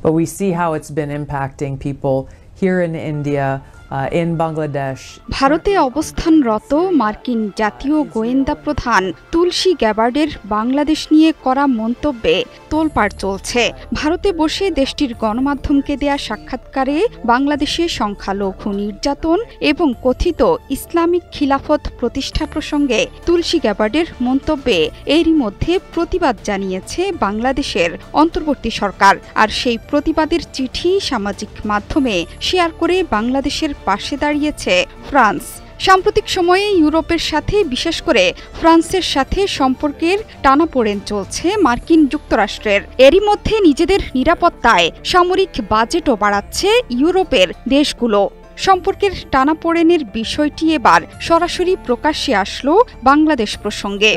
But we see how it's been impacting people here in India, in Bangladesh. ভারতে অবস্থানরত মার্কিন জাতীয় গোয়েন্দা প্রধান তুলসী গ্যাবার্ডের বাংলাদেশ নিয়ে করা মন্তব্যে তোলপাড় চলছে। ভারতে বসে দেশটির গণমাধ্যমকে দেয়া সাক্ষাৎকারে বাংলাদেশে সংখ্যালঘু নির্যাতন এবং কথিত ইসলামিক খিলাফত প্রতিষ্ঠা প্রসঙ্গে তুলসী গ্যাবার্ডের মন্তব্যে এরই মধ্যে প্রতিবাদ জানিয়েছে বাংলাদেশের অন্তর্বর্তী সরকার। আর সেই প্রতিবাদের চিঠি সামাজিক মাধ্যমে শেয়ার করে বাংলাদেশের পাশে দাঁড়িয়েছে ফ্রান্স। সাম্প্রতিক সময়ে ইউরোপের সাথে বিশেষ করে ফ্রান্সের সাথে সম্পর্কের টানাপোড়েন চলছে মার্কিন যুক্তরাষ্ট্রের। এরই মধ্যে নিজেদের নিরাপত্তায় সামরিক বাজেটও বাড়াচ্ছে ইউরোপের দেশগুলো। সম্পর্কের টানাপোড়েনের বিষয়টি এবার সরাসরি প্রকাশ্যে আসলো বাংলাদেশ প্রসঙ্গে।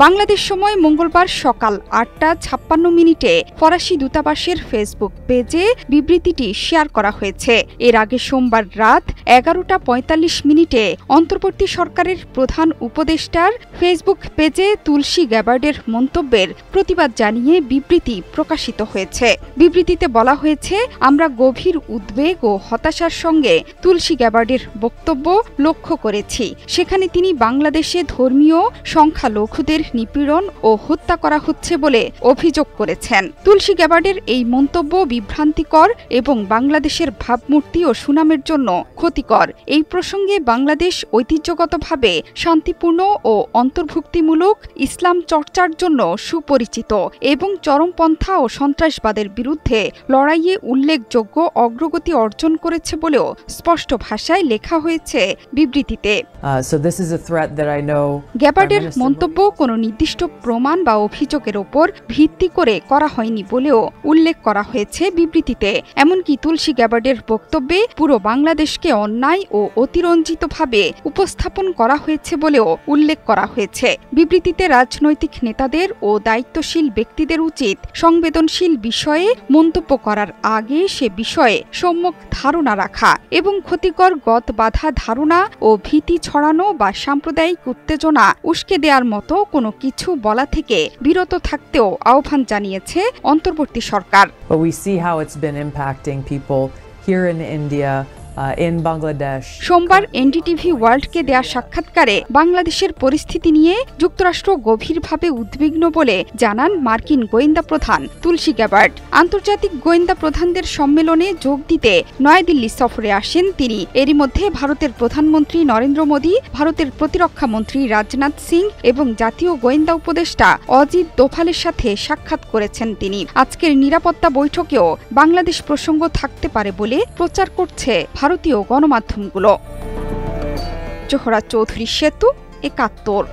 বাংলাদেশ সময় মঙ্গলবার সকাল ৮টা ৫৬ ফরাসি দূতাবাসের ফেসবুক পেজে বিবৃতিটি শেয়ার করা হয়েছে। এর আগে সোমবার রাত ১১টা ৪৫ অন্তর্বর্তী সরকারের প্রধান উপদেষ্টার ফেসবুক পেজে তুলসী গ্যাবার্ডের মন্তব্যের প্রতিবাদ জানিয়ে বিবৃতি প্রকাশিত হয়েছে। বিবৃতিতে বলা হয়েছে, আমরা গভীর উদ্বেগ ও হতাশার সঙ্গে তুলসী গ্যাবার্ডের বক্তব্য লক্ষ্য করেছি। সেখানে তিনি বাংলাদেশে ধর্মীয় সংখ্যালঘুদের নিপীড়ন ও হত্যা করা হচ্ছে বলে অভিযোগ করেছেন। তুলসী গ্যাবার্ডের এই মন্তব্য বিভ্রান্তিকর এবং বাংলাদেশের ভাবমূর্তি ও সুনামের জন্য ক্ষতিকর। এই প্রসঙ্গে বাংলাদেশ ঐতিহ্যগতভাবে শান্তিপূর্ণ ও অন্তর্ভুক্তিমূলক ইসলাম চর্চার জন্য সুপরিচিত এবং চরমপন্থা ও সন্ত্রাসবাদের বিরুদ্ধে লড়াইয়ে উল্লেখযোগ্য অগ্রগতি অর্জন করেছে বলেও স্পষ্ট ভাষায় লেখা হয়েছে বিবৃতিতে। গ্যাবার্ডের মন্তব্য কোনো নির্দিষ্ট প্রমাণ বা অভিযোগের ওপর ভিত্তি করে করা হয়নি বলেও উল্লেখ করা হয়েছে বিবৃতিতে। এমনকি তুলসী গ্যাবার্ডের বক্তব্যে পুরো বাংলাদেশকে অন্যায় ও অতিরঞ্জিতভাবে উপস্থাপন করা হয়েছে বলেও উল্লেখ করা হয়েছে। বিবৃতিতে রাজনৈতিক নেতাদের ও দায়িত্বশীল ব্যক্তিদের উচিত সংবেদনশীল বিষয়ে মন্তব্য করার আগে সে বিষয়ে সম্যক ধারণা রাখা এবং ক্ষতিকর গতবাধা ধারণা ও ভীতি ছড়ানো বা সাম্প্রদায়িক উত্তেজনা উস্কে দেওয়ার মতো কোনো কিছু বলা থেকে বিরত থাকতেও আহ্বান জানিয়েছে অন্তর্বর্তী সরকার। But we see how it's been impacting people here in India, in Bangladesh. সোমবার এনডিটিভি ওয়ার্ল্ডকে দেয়া সাক্ষাৎকারে বাংলাদেশের পরিস্থিতি নিয়ে যুক্তরাষ্ট্র গভীরভাবে উদ্বিগ্ন বলে জানান মার্কিন গোয়েন্দা প্রধান তুলসী গ্যাবার্ড। আন্তর্জাতিক গোয়েন্দা প্রধানদের সম্মেলনে যোগ দিতে নয়াদিল্লি সফরে আসেন তিনি। এরই মধ্যে ভারতের প্রধানমন্ত্রী নরেন্দ্র মোদী, ভারতের প্রতিরক্ষা মন্ত্রী রাজনাথ সিং এবং জাতীয় গোয়েন্দা উপদেষ্টা অজিত দোভালের সাথে সাক্ষাৎ করেছেন তিনি। আজকের নিরাপত্তা বৈঠকেও বাংলাদেশ প্রসঙ্গ থাকতে পারে বলে প্রচার করছে ভারতীয় গণমাধ্যমগুলো। জোহরা চৌধুরী সেতু, ৭১।